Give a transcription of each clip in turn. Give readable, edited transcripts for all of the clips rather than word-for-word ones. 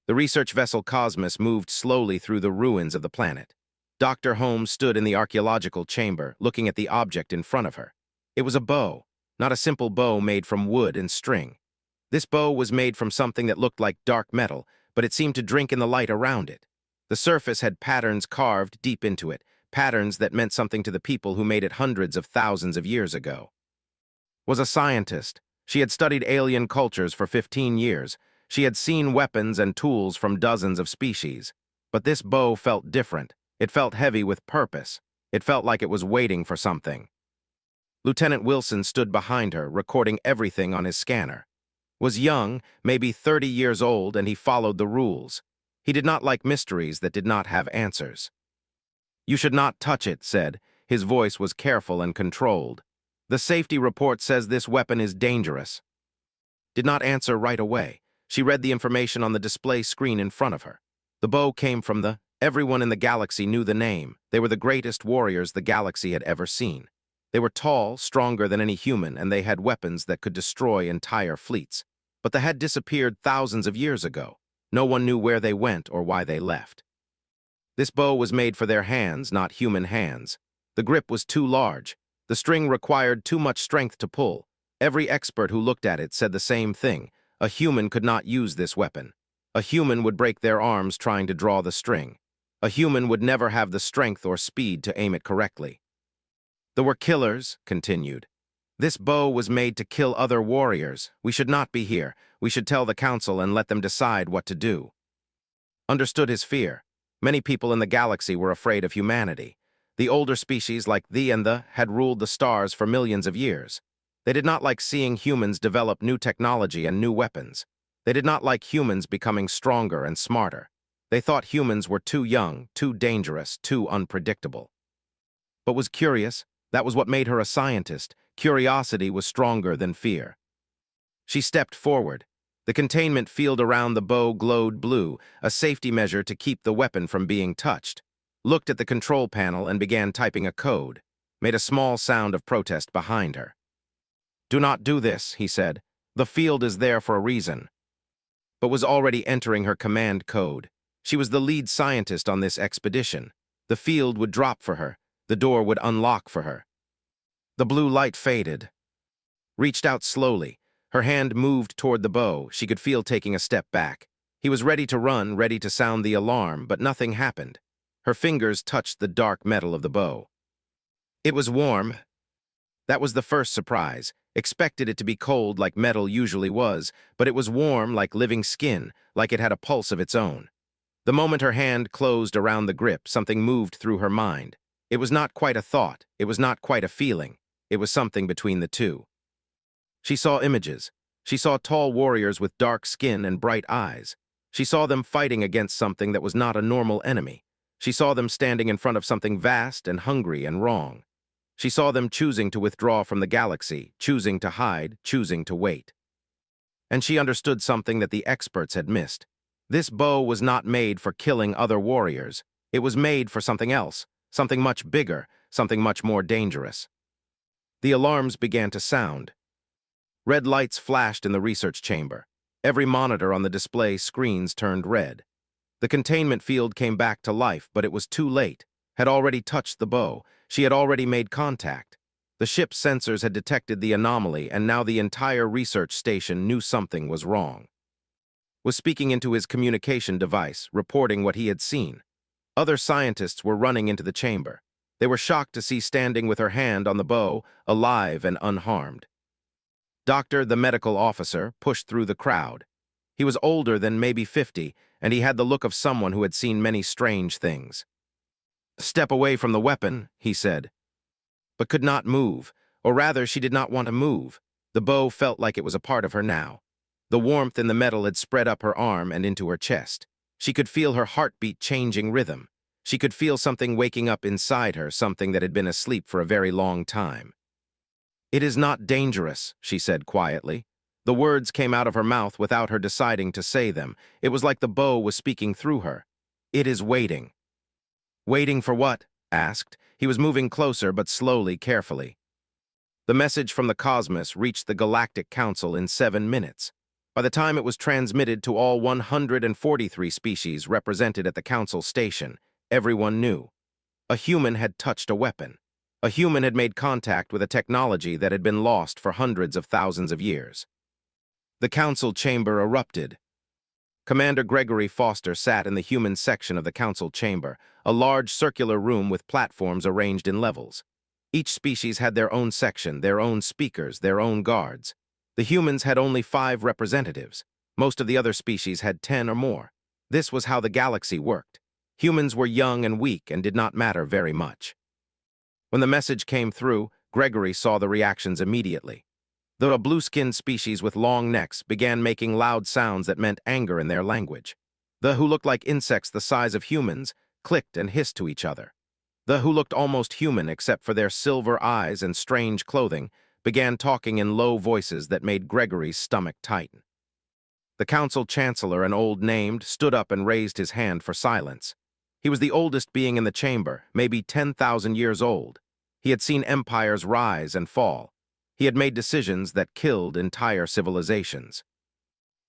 The research vessel Cosmos moved slowly through the ruins of the planet. Dr. Holmes stood in the archaeological chamber, looking at the object in front of her. It was a bow, not a simple bow made from wood and string. This bow was made from something that looked like dark metal, but it seemed to drink in the light around it. The surface had patterns carved deep into it, patterns that meant something to the people who made it hundreds of thousands of years ago. Was a scientist. She had studied alien cultures for 15 years. She had seen weapons and tools from dozens of species. But this bow felt different. It felt heavy with purpose. It felt like it was waiting for something. Lieutenant Wilson stood behind her, recording everything on his scanner. Was young, maybe 30 years old, and he followed the rules. He did not like mysteries that did not have answers. "You should not touch it," said. His voice was careful and controlled. "The safety report says this weapon is dangerous." Did not answer right away. She read the information on the display screen in front of her. The bow came from the... Everyone in the galaxy knew the name. They were the greatest warriors the galaxy had ever seen. They were tall, stronger than any human, and they had weapons that could destroy entire fleets. But they had disappeared thousands of years ago. No one knew where they went or why they left. This bow was made for their hands, not human hands. The grip was too large. The string required too much strength to pull. Every expert who looked at it said the same thing. A human could not use this weapon. A human would break their arms trying to draw the string. A human would never have the strength or speed to aim it correctly. "There were killers," continued. "This bow was made to kill other warriors. We should not be here. We should tell the council and let them decide what to do." Understood his fear. Many people in the galaxy were afraid of humanity. The older species like thee and the had ruled the stars for millions of years. They did not like seeing humans develop new technology and new weapons. They did not like humans becoming stronger and smarter. They thought humans were too young, too dangerous, too unpredictable. But was curious. That was what made her a scientist. Curiosity was stronger than fear. She stepped forward. The containment field around the bow glowed blue, a safety measure to keep the weapon from being touched. Looked at the control panel and began typing a code. Made a small sound of protest behind her. "Do not do this," he said. "The field is there for a reason." But was already entering her command code. She was the lead scientist on this expedition. The field would drop for her. The door would unlock for her. The blue light faded. Reached out slowly. Her hand moved toward the bow. She could feel taking a step back. He was ready to run, ready to sound the alarm, but nothing happened. Her fingers touched the dark metal of the bow. It was warm. That was the first surprise. Expected it to be cold like metal usually was, but it was warm like living skin, like it had a pulse of its own. The moment her hand closed around the grip, something moved through her mind. It was not quite a thought. It was not quite a feeling. It was something between the two. She saw images. She saw tall warriors with dark skin and bright eyes. She saw them fighting against something that was not a normal enemy. She saw them standing in front of something vast and hungry and wrong. She saw them choosing to withdraw from the galaxy, choosing to hide, choosing to wait. And she understood something that the experts had missed. This bow was not made for killing other warriors. It was made for something else, something much bigger, something much more dangerous. The alarms began to sound. Red lights flashed in the research chamber. Every monitor on the display screens turned red. The containment field came back to life, but it was too late. Had already touched the bow. She had already made contact. The ship's sensors had detected the anomaly, and now the entire research station knew something was wrong. Was speaking into his communication device, reporting what he had seen. Other scientists were running into the chamber. They were shocked to see standing with her hand on the bow, alive and unharmed. Doctor, the medical officer, pushed through the crowd. He was older than maybe 50, and he had the look of someone who had seen many strange things. "Step away from the weapon," he said. But could not move, or rather she did not want to move. The bow felt like it was a part of her now. The warmth in the metal had spread up her arm and into her chest. She could feel her heartbeat changing rhythm. She could feel something waking up inside her, something that had been asleep for a very long time. "It is not dangerous," she said quietly. The words came out of her mouth without her deciding to say them. It was like the bow was speaking through her. "It is waiting." "Waiting for what?" asked. He was moving closer, but slowly, carefully. The message from the cosmos reached the Galactic Council in 7 minutes. By the time it was transmitted to all 143 species represented at the Council station, everyone knew. A human had touched a weapon. A human had made contact with a technology that had been lost for hundreds of thousands of years. The Council chamber erupted. Commander Gregory Foster sat in the human section of the Council chamber, a large circular room with platforms arranged in levels. Each species had their own section, their own speakers, their own guards. The humans had only 5 representatives. Most of the other species had 10 or more. This was how the galaxy worked. Humans were young and weak and did not matter very much. When the message came through, Gregory saw the reactions immediately. The blue-skinned species with long necks began making loud sounds that meant anger in their language. The who looked like insects the size of humans clicked and hissed to each other. The who looked almost human except for their silver eyes and strange clothing began talking in low voices that made Gregory's stomach tighten. The Council Chancellor, an old named, stood up and raised his hand for silence. He was the oldest being in the chamber, maybe 10,000 years old. He had seen empires rise and fall. He had made decisions that killed entire civilizations.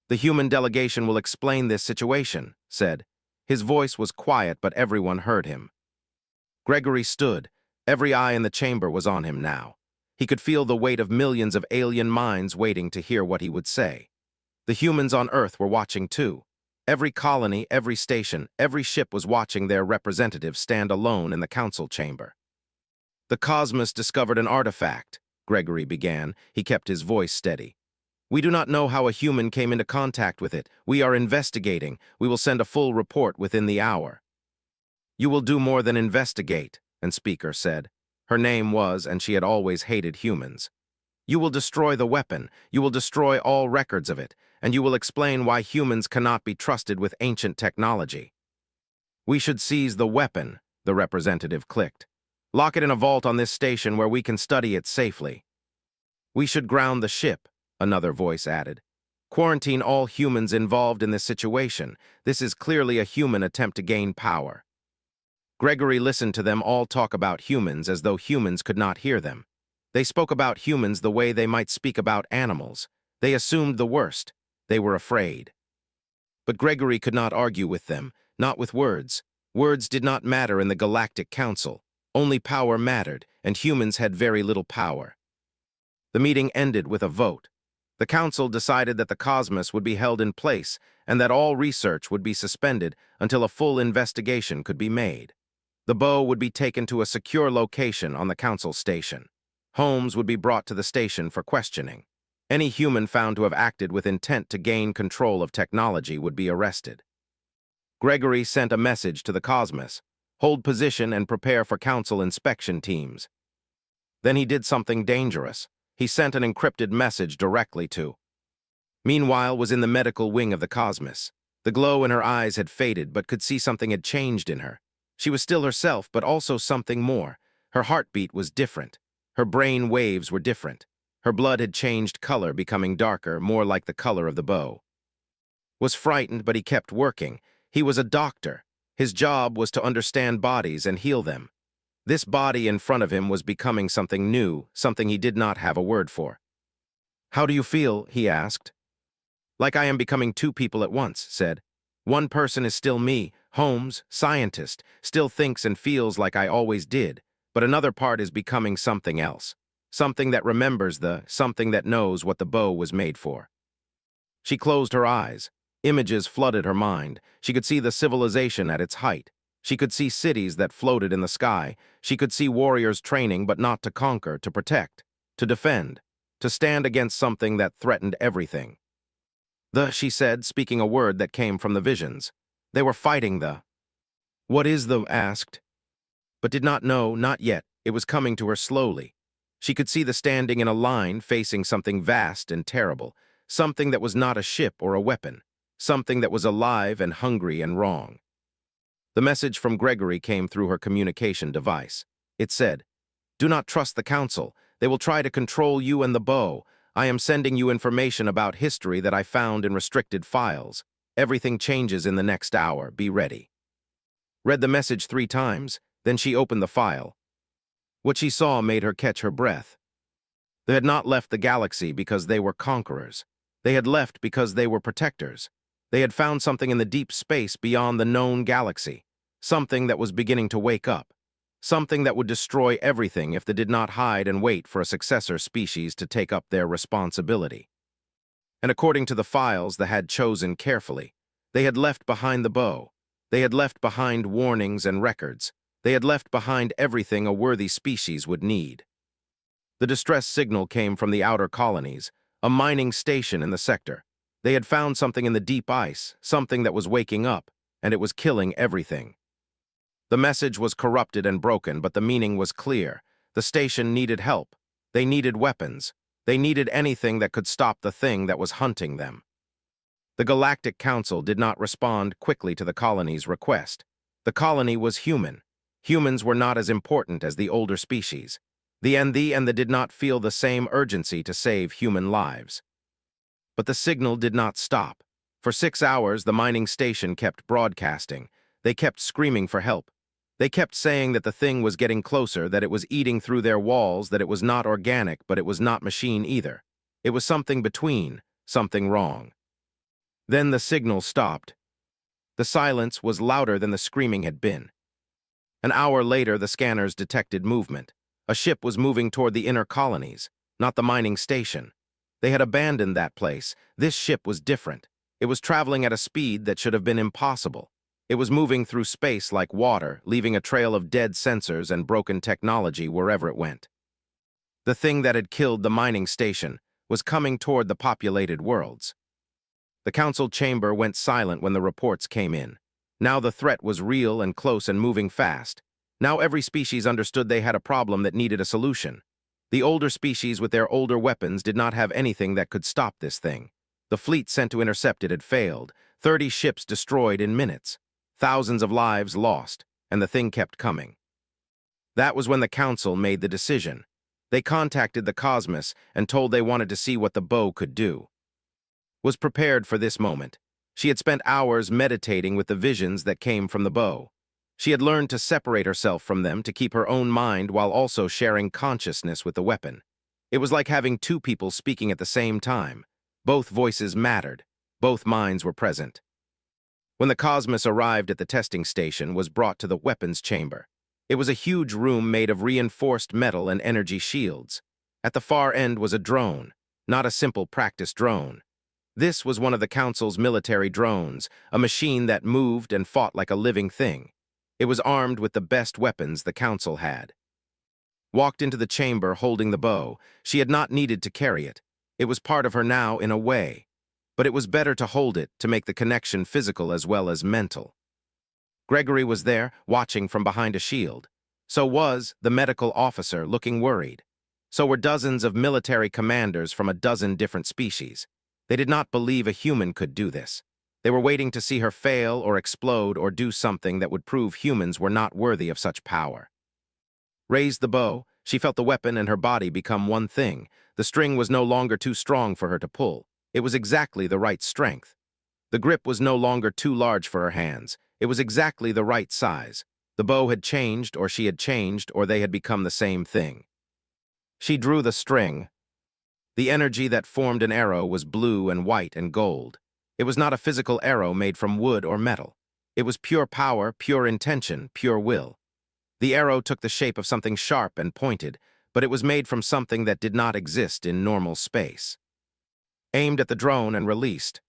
"The human delegation will explain this situation," said. His voice was quiet, but everyone heard him. Gregory stood. Every eye in the chamber was on him now. He could feel the weight of millions of alien minds waiting to hear what he would say. The humans on Earth were watching too. Every colony, every station, every ship was watching their representatives stand alone in the Council chamber. "The Cosmos discovered an artifact," Gregory began. He kept his voice steady. "We do not know how a human came into contact with it. We are investigating. We will send a full report within the hour." "You will do more than investigate," an speaker said. Her name was, and she had always hated humans. "You will destroy the weapon. You will destroy all records of it, and you will explain why humans cannot be trusted with ancient technology." "We should seize the weapon," the representative clicked. "Lock it in a vault on this station where we can study it safely." "We should ground the ship," another voice added. "Quarantine all humans involved in this situation. This is clearly a human attempt to gain power." Gregory listened to them all talk about humans as though humans could not hear them. They spoke about humans the way they might speak about animals. They assumed the worst. They were afraid. But Gregory could not argue with them, not with words. Words did not matter in the Galactic Council. Only power mattered, and humans had very little power. The meeting ended with a vote. The Council decided that the Cosmos would be held in place and that all research would be suspended until a full investigation could be made. The bow would be taken to a secure location on the Council station. Holmes would be brought to the station for questioning. Any human found to have acted with intent to gain control of technology would be arrested. Gregory sent a message to the Cosmos: "Hold position and prepare for Council inspection teams." Then he did something dangerous. He sent an encrypted message directly to. Meanwhile was in the medical wing of the Cosmos. The glow in her eyes had faded, but could see something had changed in her. She was still herself, but also something more. Her heartbeat was different. Her brain waves were different. Her blood had changed color, becoming darker, more like the color of the bow. Was frightened, but he kept working. He was a doctor. His job was to understand bodies and heal them. This body in front of him was becoming something new, something he did not have a word for. "How do you feel?" he asked. "Like I am becoming 2 people at once," said. "One person is still me, Holmes, scientist, still thinks and feels like I always did, but another part is becoming something else. Something that remembers something that knows what the bow was made for." She closed her eyes. Images flooded her mind. She could see the civilization at its height. She could see cities that floated in the sky. She could see warriors training, but not to conquer, to protect, to defend, to stand against something that threatened everything. She said, speaking a word that came from the visions. They were fighting the. "What is the?" asked. But did not know, not yet. It was coming to her slowly. She could see the standing in a line facing something vast and terrible, something that was not a ship or a weapon, something that was alive and hungry and wrong. The message from Gregory came through her communication device. It said, "Do not trust the Council. They will try to control you and the bow. I am sending you information about history that I found in restricted files. Everything changes in the next hour. Be ready." Read the message 3 times, then she opened the file. What she saw made her catch her breath. They had not left the galaxy because they were conquerors. They had left because they were protectors. They had found something in the deep space beyond the known galaxy, something that was beginning to wake up, something that would destroy everything if they did not hide and wait for a successor species to take up their responsibility. And according to the files they had chosen carefully, they had left behind the bow. They had left behind warnings and records. They had left behind everything a worthy species would need. The distress signal came from the outer colonies, a mining station in the sector. They had found something in the deep ice, something that was waking up, and it was killing everything. The message was corrupted and broken, but the meaning was clear. The station needed help. They needed weapons. They needed anything that could stop the thing that was hunting them. The Galactic Council did not respond quickly to the colony's request. The colony was human. Humans were not as important as the older species. The did not feel the same urgency to save human lives. But the signal did not stop. For 6 hours, the mining station kept broadcasting. They kept screaming for help. They kept saying that the thing was getting closer, that it was eating through their walls, that it was not organic, but it was not machine either. It was something between, something wrong. Then the signal stopped. The silence was louder than the screaming had been. An hour later, the scanners detected movement. A ship was moving toward the inner colonies, not the mining station. They had abandoned that place. This ship was different. It was traveling at a speed that should have been impossible. It was moving through space like water, leaving a trail of dead sensors and broken technology wherever it went. The thing that had killed the mining station was coming toward the populated worlds. The council chamber went silent when the reports came in. Now the threat was real and close and moving fast. Now every species understood they had a problem that needed a solution. The older species with their older weapons did not have anything that could stop this thing. The fleet sent to intercept it had failed. 30 ships destroyed in minutes. Thousands of lives lost, and the thing kept coming. That was when the council made the decision. They contacted the Cosmos and told they wanted to see what the bow could do. Was prepared for this moment. She had spent hours meditating with the visions that came from the bow. She had learned to separate herself from them to keep her own mind while also sharing consciousness with the weapon. It was like having two people speaking at the same time. Both voices mattered. Both minds were present. When the Cosmos arrived at the testing station, was brought to the weapons chamber. It was a huge room made of reinforced metal and energy shields. At the far end was a drone, not a simple practice drone. This was one of the Council's military drones, a machine that moved and fought like a living thing. It was armed with the best weapons the Council had. Walked into the chamber holding the bow. She had not needed to carry it. It was part of her now in a way. But it was better to hold it to make the connection physical as well as mental. Gregory was there, watching from behind a shield. So was the medical officer, looking worried. So were dozens of military commanders from a dozen different species. They did not believe a human could do this. They were waiting to see her fail or explode or do something that would prove humans were not worthy of such power. Raised the bow, she felt the weapon and her body become one thing. The string was no longer too strong for her to pull. It was exactly the right strength. The grip was no longer too large for her hands. It was exactly the right size. The bow had changed, or she had changed, or they had become the same thing. She drew the string. The energy that formed an arrow was blue and white and gold. It was not a physical arrow made from wood or metal. It was pure power, pure intention, pure will. The arrow took the shape of something sharp and pointed, but it was made from something that did not exist in normal space. Aimed at the drone and released.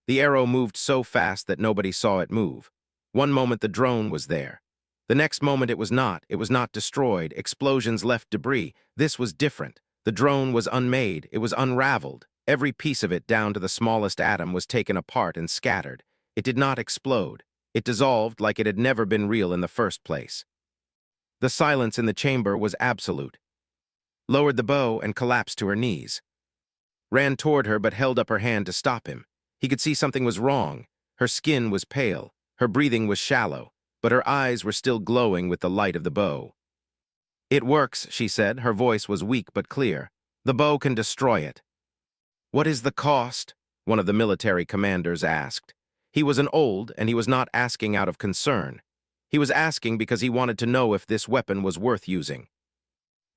The arrow moved so fast that nobody saw it move. One moment the drone was there. The next moment it was not destroyed, explosions left debris. This was different. The drone was unmade, it was unraveled. Every piece of it, down to the smallest atom, was taken apart and scattered. It did not explode. It dissolved like it had never been real in the first place. The silence in the chamber was absolute. Lowered the bow and collapsed to her knees. Ran toward her but held up her hand to stop him. He could see something was wrong. Her skin was pale. Her breathing was shallow, but her eyes were still glowing with the light of the bow. "It works," she said. Her voice was weak but clear. "The bow can destroy it." "What is the cost?" one of the military commanders asked. He was an old, and he was not asking out of concern. He was asking because he wanted to know if this weapon was worth using.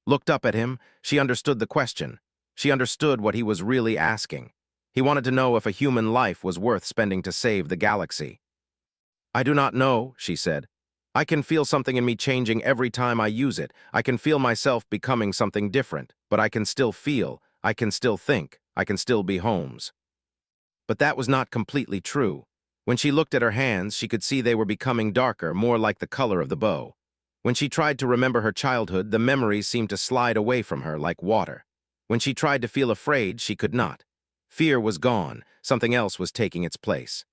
Looked up at him, she understood the question. She understood what he was really asking. He wanted to know if a human life was worth spending to save the galaxy. "I do not know," she said. "I can feel something in me changing every time I use it. I can feel myself becoming something different, but I can still feel, I can still think, I can still be Holmes." But that was not completely true. When she looked at her hands, she could see they were becoming darker, more like the color of the bow. When she tried to remember her childhood, the memories seemed to slide away from her like water. When she tried to feel afraid, she could not. Fear was gone, something else was taking its place.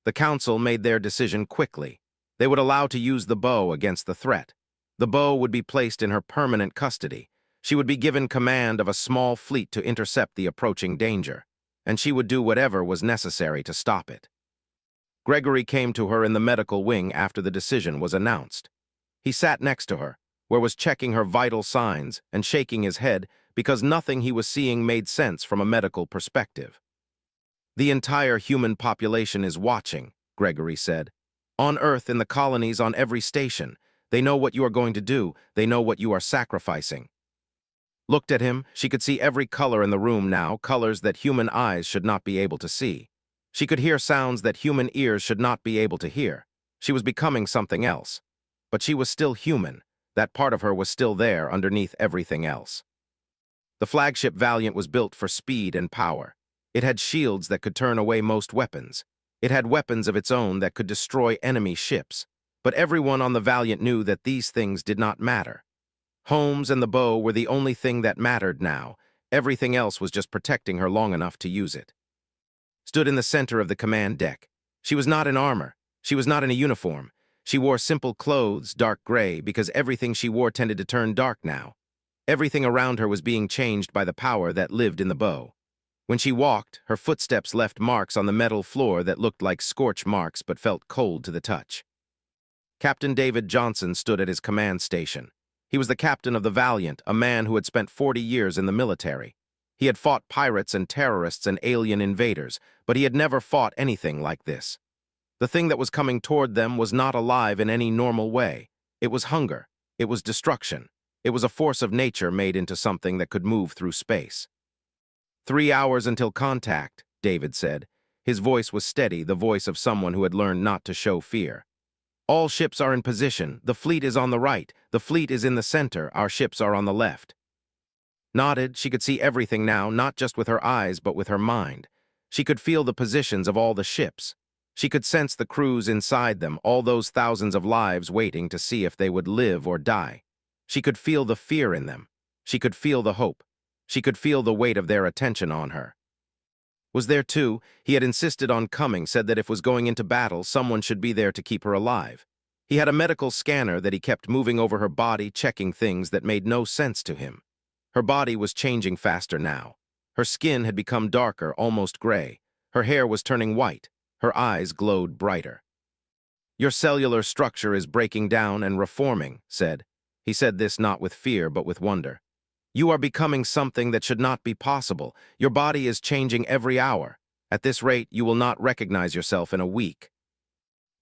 The council made their decision quickly. They would allow to use the bow against the threat. The bow would be placed in her permanent custody. She would be given command of a small fleet to intercept the approaching danger, and she would do whatever was necessary to stop it. Gregory came to her in the medical wing after the decision was announced. He sat next to her, where was checking her vital signs and shaking his head because nothing he was seeing made sense from a medical perspective. "The entire human population is watching," Gregory said. "On Earth, in the colonies, on every station. They know what you are going to do. They know what you are sacrificing." Looked at him, she could see every color in the room now, colors that human eyes should not be able to see. She could hear sounds that human ears should not be able to hear. She was becoming something else. But she was still human. That part of her was still there underneath everything else. The flagship Valiant was built for speed and power. It had shields that could turn away most weapons. It had weapons of its own that could destroy enemy ships. But everyone on the Valiant knew that these things did not matter. Holmes and the bow were the only thing that mattered now. Everything else was just protecting her long enough to use it. Stood in the center of the command deck. She was not in armor. She was not in a uniform. She wore simple clothes, dark gray, because everything she wore tended to turn dark now. Everything around her was being changed by the power that lived in the bow. When she walked, her footsteps left marks on the metal floor that looked like scorch marks but felt cold to the touch. Captain David Johnson stood at his command station. He was the captain of the Valiant, a man who had spent 40 years in the military. He had fought pirates and terrorists and alien invaders, but he had never fought anything like this. The thing that was coming toward them was not alive in any normal way. It was hunger. It was destruction. It was a force of nature made into something that could move through space. 3 hours until contact, David said. His voice was steady, the voice of someone who had learned not to show fear. "All ships are in position. The fleet is on the right. The fleet is in the center. Our ships are on the left." Nodded, she could see everything now, not just with her eyes, but with her mind. She could feel the positions of all the ships. She could sense the crews inside them, all those thousands of lives waiting to see if they would live or die. She could feel the fear in them. She could feel the hope. She could feel the weight of their attention on her. Was there too. He had insisted on coming, said that if was going into battle, someone should be there to keep her alive. He had a medical scanner that he kept moving over her body, checking things that made no sense to him. Her body was changing faster now. Her skin had become darker, almost gray. Her hair was turning white. Her eyes glowed brighter. "Your cellular structure is breaking down and reforming," said. He said this not with fear, but with wonder. "You are becoming something that should not be possible. Your body is changing every hour. At this rate, you will not recognize yourself in a week."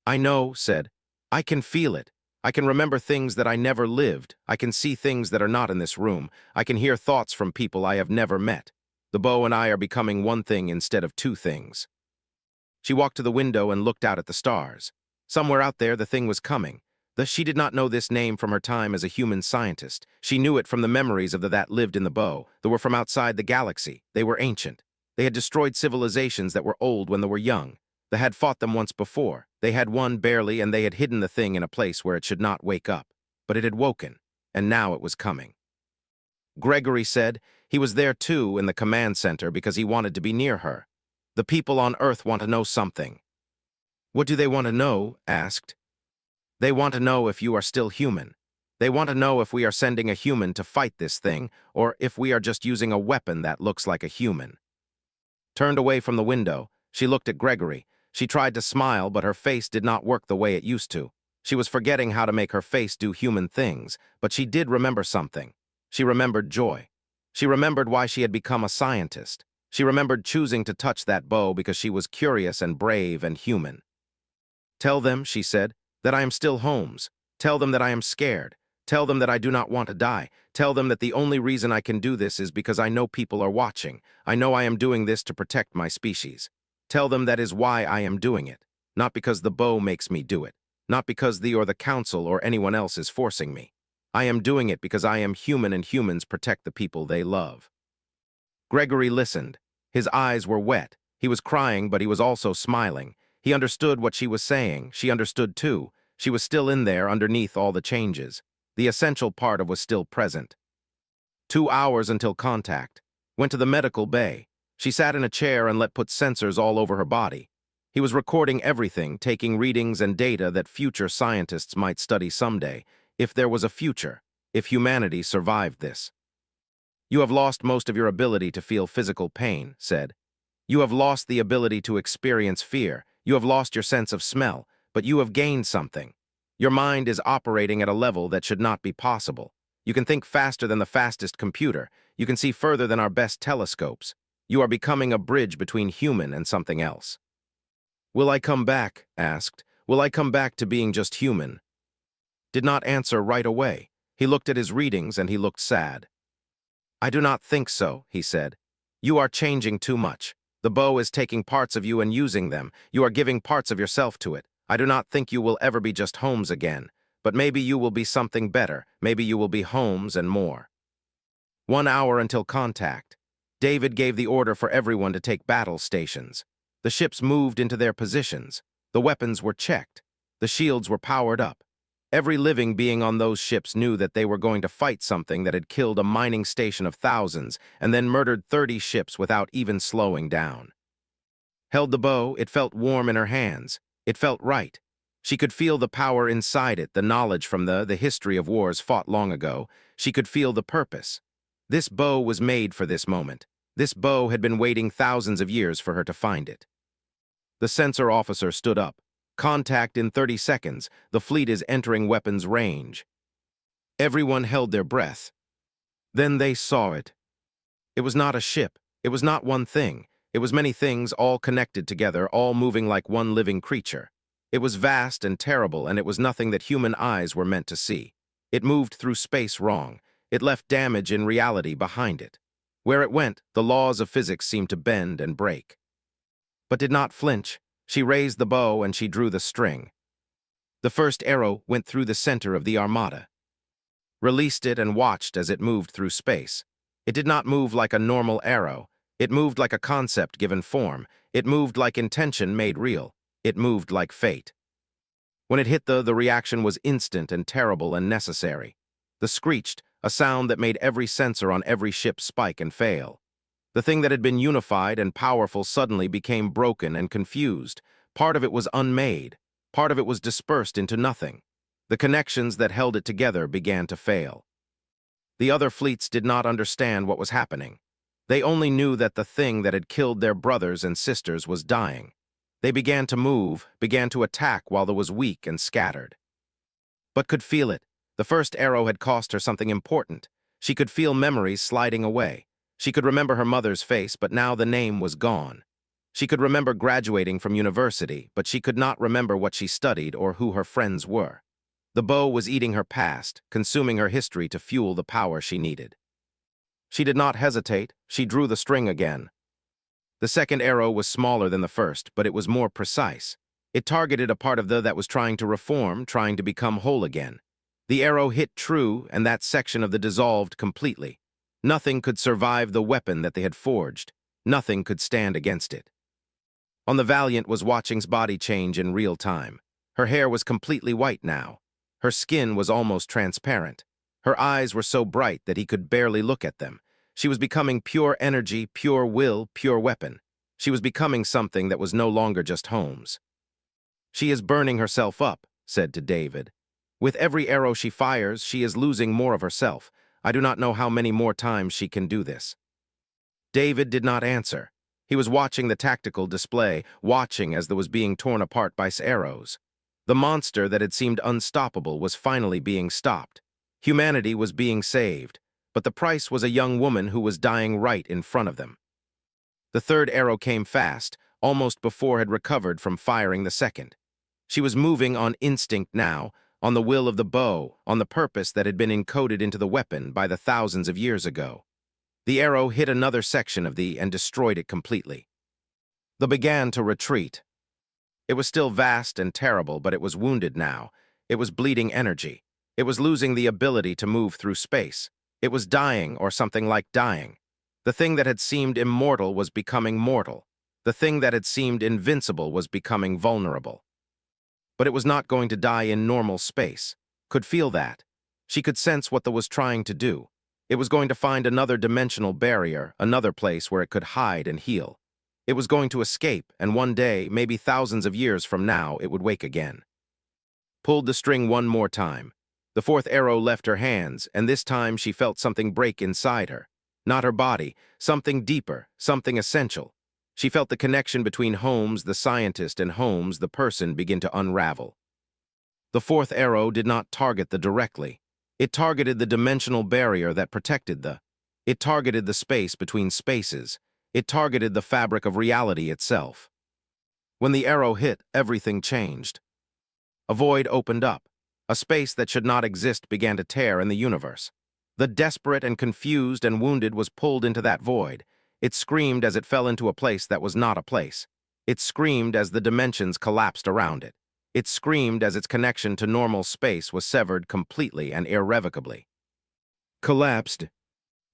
"I know," said. "I can feel it. I can remember things that I never lived. I can see things that are not in this room. I can hear thoughts from people I have never met. The bow and I are becoming one thing instead of two things." She walked to the window and looked out at the stars. Somewhere out there, the thing was coming. She did not know this name from her time as a human scientist. She knew it from the memories of the that lived in the bow. They were from outside the galaxy. They were ancient. They had destroyed civilizations that were old when they were young. They had fought them once before. They had won barely, and they had hidden the thing in a place where it should not wake up. But it had woken, and now it was coming. Gregory said he was there too in the command center because he wanted to be near her. "The people on Earth want to know something." "What do they want to know?" asked. "They want to know if you are still human. They want to know if we are sending a human to fight this thing, or if we are just using a weapon that looks like a human." Turned away from the window, she looked at Gregory. She tried to smile, but her face did not work the way it used to. She was forgetting how to make her face do human things, but she did remember something. She remembered joy. She remembered why she had become a scientist. She remembered choosing to touch that bow because she was curious and brave and human. "Tell them," she said, "that I am still Holmes. Tell them that I am scared. Tell them that I do not want to die. Tell them that the only reason I can do this is because I know people are watching. I know I am doing this to protect my species. Tell them that is why I am doing it, not because the bow makes me do it, not because the council or anyone else is forcing me. I am doing it because I am human and humans protect the people they love. Gregory listened. His eyes were wet. He was crying, but he was also smiling. He understood what she was saying. She understood too. She was still in there underneath all the changes. The essential part of was still present. 2 hours until contact. Went to the medical bay. She sat in a chair and let put sensors all over her body. He was recording everything, taking readings and data that future scientists might study someday, if there was a future, if humanity survived this. You have lost most of your ability to feel physical pain, said. You have lost the ability to experience fear. You have lost your sense of smell, but you have gained something. Your mind is operating at a level that should not be possible. You can think faster than the fastest computer. You can see further than our best telescopes. You are becoming a bridge between human and something else. Will I come back? Asked. Will I come back to being just human? Did not answer right away. He looked at his readings and he looked sad. I do not think so, he said. You are changing too much. The bow is taking parts of you and using them. You are giving parts of yourself to it. I do not think you will ever be just Holmes again. But maybe you will be something better. Maybe you will be Holmes and more. 1 hour until contact. David gave the order for everyone to take battle stations. The ships moved into their positions. The weapons were checked. The shields were powered up. Every living being on those ships knew that they were going to fight something that had killed a mining station of thousands and then murdered 30 ships without even slowing down. Held the bow, it felt warm in her hands. It felt right. She could feel the power inside it, the knowledge from the history of wars fought long ago. She could feel the purpose. This bow was made for this moment. This bow had been waiting thousands of years for her to find it. The sensor officer stood up. Contact in 30 seconds. The fleet is entering weapons range. Everyone held their breath. Then they saw it. It was not a ship. It was not one thing. It was many things all connected together, all moving like one living creature. It was vast and terrible, and it was nothing that human eyes were meant to see. It moved through space wrong. It left damage in reality behind it. Where it went, the laws of physics seemed to bend and break. But did not flinch. She raised the bow and she drew the string. The first arrow went through the center of the armada. Released it and watched as it moved through space. It did not move like a normal arrow. It moved like a concept given form. It moved like intention made real. It moved like fate. When it hit the reaction was instant and terrible and necessary. The screeched, a sound that made every sensor on every ship spike and fail. The thing that had been unified and powerful suddenly became broken and confused. Part of it was unmade. Part of it was dispersed into nothing. The connections that held it together began to fail. The other fleets did not understand what was happening. They only knew that the thing that had killed their brothers and sisters was dying. They began to move, began to attack while it was weak and scattered. But could feel it. The first arrow had cost her something important. She could feel memories sliding away. She could remember her mother's face, but now the name was gone. She could remember graduating from university, but she could not remember what she studied or who her friends were. The bow was eating her past, consuming her history to fuel the power she needed. She did not hesitate. She drew the string again. The second arrow was smaller than the first, but it was more precise. It targeted a part of that was trying to reform, trying to become whole again. The arrow hit true, and that section of the dissolved completely. Nothing could survive the weapon that they had forged. Nothing could stand against it. On the Valiant was watching's body change in real time. Her hair was completely white now. Her skin was almost transparent. Her eyes were so bright that he could barely look at them. She was becoming pure energy, pure will, pure weapon. She was becoming something that was no longer just Holmes. She is burning herself up, said to David. With every arrow she fires, she is losing more of herself. I do not know how many more times she can do this. David did not answer. He was watching the tactical display, watching as it was being torn apart by arrows. The monster that had seemed unstoppable was finally being stopped. Humanity was being saved, but the price was a young woman who was dying right in front of them. The third arrow came fast, almost before had recovered from firing the second. She was moving on instinct now, on the will of the bow, on the purpose that had been encoded into the weapon by the thousands of years ago. The arrow hit another section of the and destroyed it completely. The began to retreat. It was still vast and terrible, but it was wounded now. It was bleeding energy. It was losing the ability to move through space. It was dying, or something like dying. The thing that had seemed immortal was becoming mortal. The thing that had seemed invincible was becoming vulnerable. But it was not going to die in normal space. Could feel that. She could sense what the was trying to do. It was going to find another dimensional barrier, another place where it could hide and heal. It was going to escape, and one day, maybe thousands of years from now, it would wake again. Pulled the string one more time. The fourth arrow left her hands, and this time she felt something break inside her. Not her body, something deeper, something essential. She felt the connection between Holmes, the scientist, and Holmes, the person, begin to unravel. The fourth arrow did not target the directly. It targeted the dimensional barrier that protected the. It targeted the space between spaces. It targeted the fabric of reality itself. When the arrow hit, everything changed. A void opened up. A space that should not exist began to tear in the universe. The desperate and confused and wounded was pulled into that void. It screamed as it fell into a place that was not a place. It screamed as the dimensions collapsed around it. It screamed as its connection to normal space was severed completely and irrevocably. Collapsed.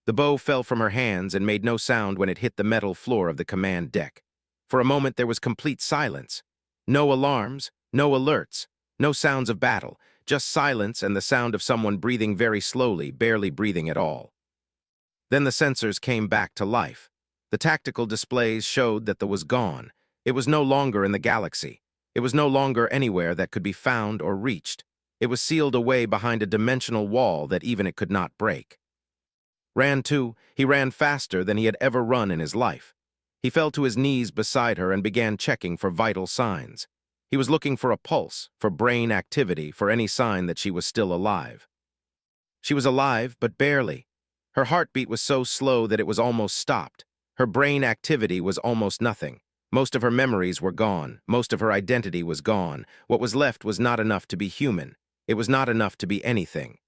The bow fell from her hands and made no sound when it hit the metal floor of the command deck. For a moment there was complete silence. No alarms, no alerts, no sounds of battle, just silence and the sound of someone breathing very slowly, barely breathing at all. Then the sensors came back to life. The tactical displays showed that the was gone. It was no longer in the galaxy. It was no longer anywhere that could be found or reached. It was sealed away behind a dimensional wall that even it could not break. Ran too, he ran faster than he had ever run in his life. He fell to his knees beside her and began checking for vital signs. He was looking for a pulse, for brain activity, for any sign that she was still alive. She was alive, but barely. Her heartbeat was so slow that it was almost stopped. Her brain activity was almost nothing. Most of her memories were gone. Most of her identity was gone. What was left was not enough to be human. It was not enough to be anything.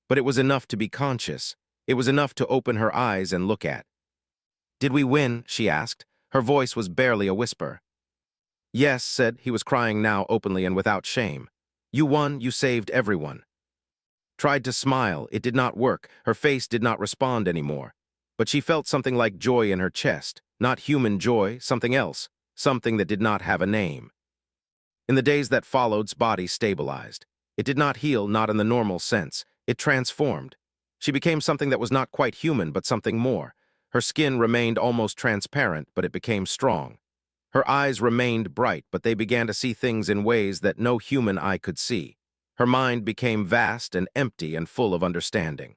But it was enough to be conscious. It was enough to open her eyes and look at. "Did we win?" she asked. Her voice was barely a whisper. "Yes," said he, was crying now openly and without shame. "You won, you saved everyone." Tried to smile, it did not work, her face did not respond anymore. But she felt something like joy in her chest, not human joy, something else, something that did not have a name. In the days that followed, body stabilized. It did not heal, not in the normal sense. It transformed. She became something that was not quite human, but something more. Her skin remained almost transparent, but it became strong. Her eyes remained bright, but they began to see things in ways that no human eye could see. Her mind became vast and empty and full of understanding.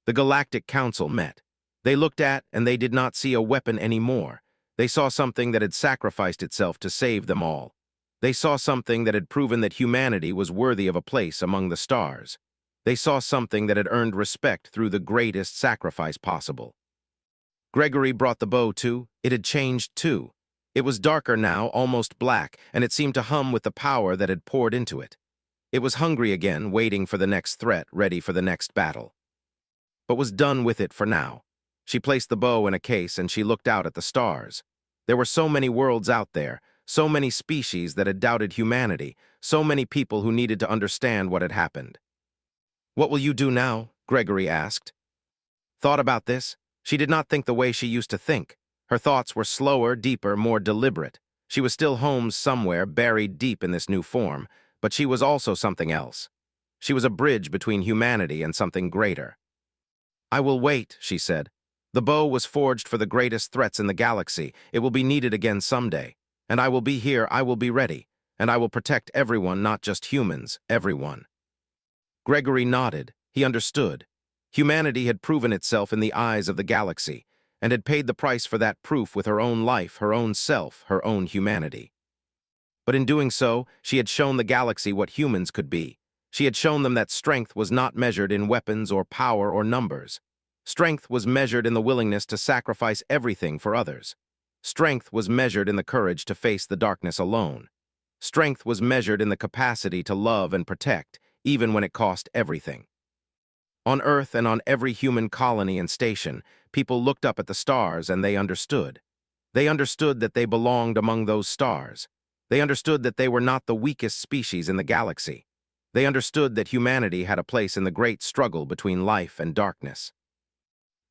The Galactic Council met. They looked at, and they did not see a weapon anymore. They saw something that had sacrificed itself to save them all. They saw something that had proven that humanity was worthy of a place among the stars. They saw something that had earned respect through the greatest sacrifice possible. Gregory brought the bow too. It had changed too. It was darker now, almost black, and it seemed to hum with the power that had poured into it. It was hungry again, waiting for the next threat, ready for the next battle. But was done with it for now. She placed the bow in a case and she looked out at the stars. There were so many worlds out there, so many species that had doubted humanity, so many people who needed to understand what had happened. "What will you do now?" Gregory asked. Thought about this? She did not think the way she used to think. Her thoughts were slower, deeper, more deliberate. She was still Holmes somewhere, buried deep in this new form, but she was also something else. She was a bridge between humanity and something greater. "I will wait," she said. "The bow was forged for the greatest threats in the galaxy. It will be needed again someday. And I will be here, I will be ready. And I will protect everyone, not just humans, everyone." Gregory nodded. He understood. Humanity had proven itself in the eyes of the galaxy, and had paid the price for that proof with her own life, her own self, her own humanity. But in doing so, she had shown the galaxy what humans could be. She had shown them that strength was not measured in weapons or power or numbers. Strength was measured in the willingness to sacrifice everything for others. Strength was measured in the courage to face the darkness alone. Strength was measured in the capacity to love and protect, even when it cost everything. On Earth and on every human colony and station, people looked up at the stars and they understood. They understood that they belonged among those stars. They understood that they were not the weakest species in the galaxy. They understood that humanity had a place in the great struggle between life and darkness.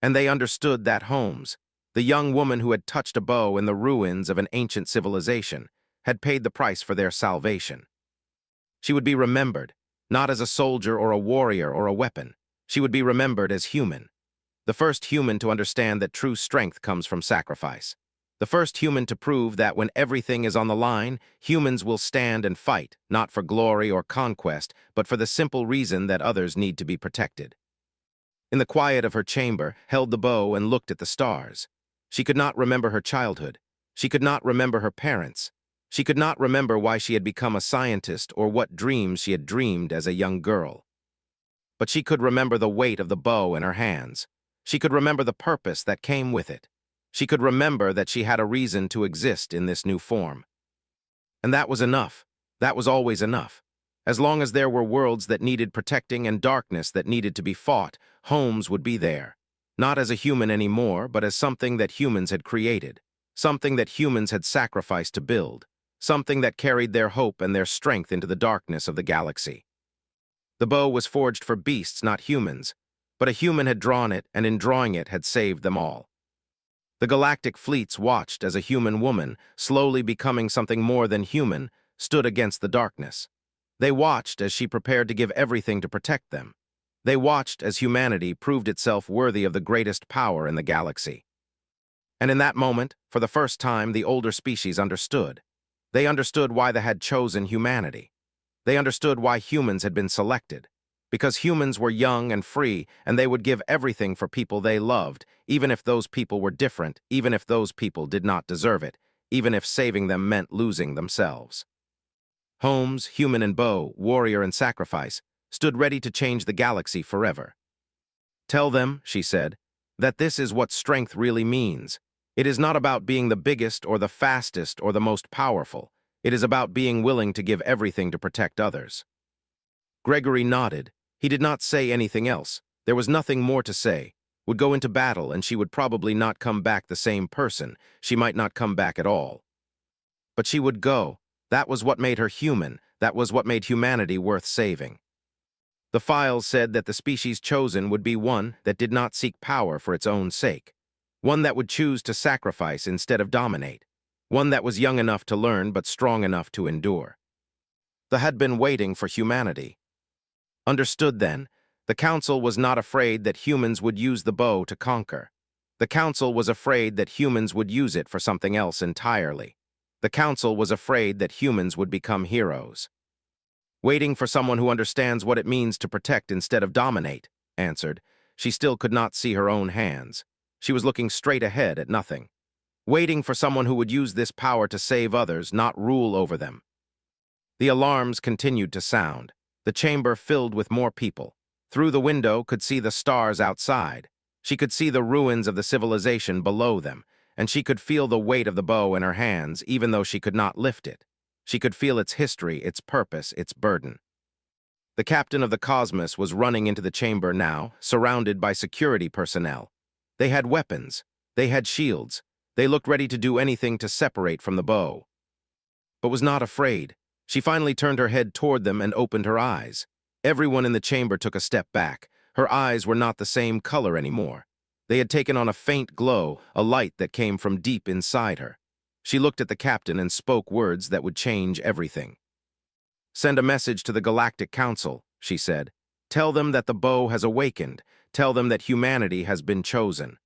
And they understood that Holmes, the young woman who had touched a bow in the ruins of an ancient civilization, had paid the price for their salvation. She would be remembered, not as a soldier or a warrior or a weapon. She would be remembered as human. The first human to understand that true strength comes from sacrifice. The first human to prove that when everything is on the line, humans will stand and fight, not for glory or conquest, but for the simple reason that others need to be protected. In the quiet of her chamber, held the bow and looked at the stars. She could not remember her childhood. She could not remember her parents. She could not remember why she had become a scientist or what dreams she had dreamed as a young girl. But she could remember the weight of the bow in her hands. She could remember the purpose that came with it. She could remember that she had a reason to exist in this new form. And that was enough. That was always enough. As long as there were worlds that needed protecting and darkness that needed to be fought, Holmes would be there. Not as a human anymore, but as something that humans had created. Something that humans had sacrificed to build. Something that carried their hope and their strength into the darkness of the galaxy. The bow was forged for beasts, not humans, but a human had drawn it, and in drawing it had saved them all. The galactic fleets watched as a human woman, slowly becoming something more than human, stood against the darkness. They watched as she prepared to give everything to protect them. They watched as humanity proved itself worthy of the greatest power in the galaxy. And in that moment, for the first time, the older species understood. They understood why they had chosen humanity. They understood why humans had been selected. Because humans were young and free, and they would give everything for people they loved, even if those people were different, even if those people did not deserve it, even if saving them meant losing themselves. Holmes, human and bow, warrior and sacrifice, stood ready to change the galaxy forever. Tell them, she said, that this is what strength really means. It is not about being the biggest or the fastest or the most powerful. It is about being willing to give everything to protect others. Gregory nodded. He did not say anything else. There was nothing more to say. Would go into battle, and she would probably not come back the same person. She might not come back at all. But she would go. That was what made her human. That was what made humanity worth saving. The files said that the species chosen would be one that did not seek power for its own sake. One that would choose to sacrifice instead of dominate. One that was young enough to learn but strong enough to endure. They had been waiting for humanity. Understood then, the Council was not afraid that humans would use the bow to conquer. The Council was afraid that humans would use it for something else entirely. The Council was afraid that humans would become heroes. Waiting for someone who understands what it means to protect instead of dominate, answered. She still could not see her own hands. She was looking straight ahead at nothing. Waiting for someone who would use this power to save others, not rule over them. The alarms continued to sound. The chamber filled with more people. Through the window could see the stars outside. She could see the ruins of the civilization below them, and she could feel the weight of the bow in her hands, even though she could not lift it. She could feel its history, its purpose, its burden. The captain of the Cosmos was running into the chamber now, surrounded by security personnel. They had weapons. They had shields. They looked ready to do anything to separate from the bow. But was not afraid. She finally turned her head toward them and opened her eyes. Everyone in the chamber took a step back. Her eyes were not the same color anymore. They had taken on a faint glow, a light that came from deep inside her. She looked at the captain and spoke words that would change everything. "Send a message to the Galactic Council," she said. "Tell them that the bow has awakened. Tell them that humanity has been chosen.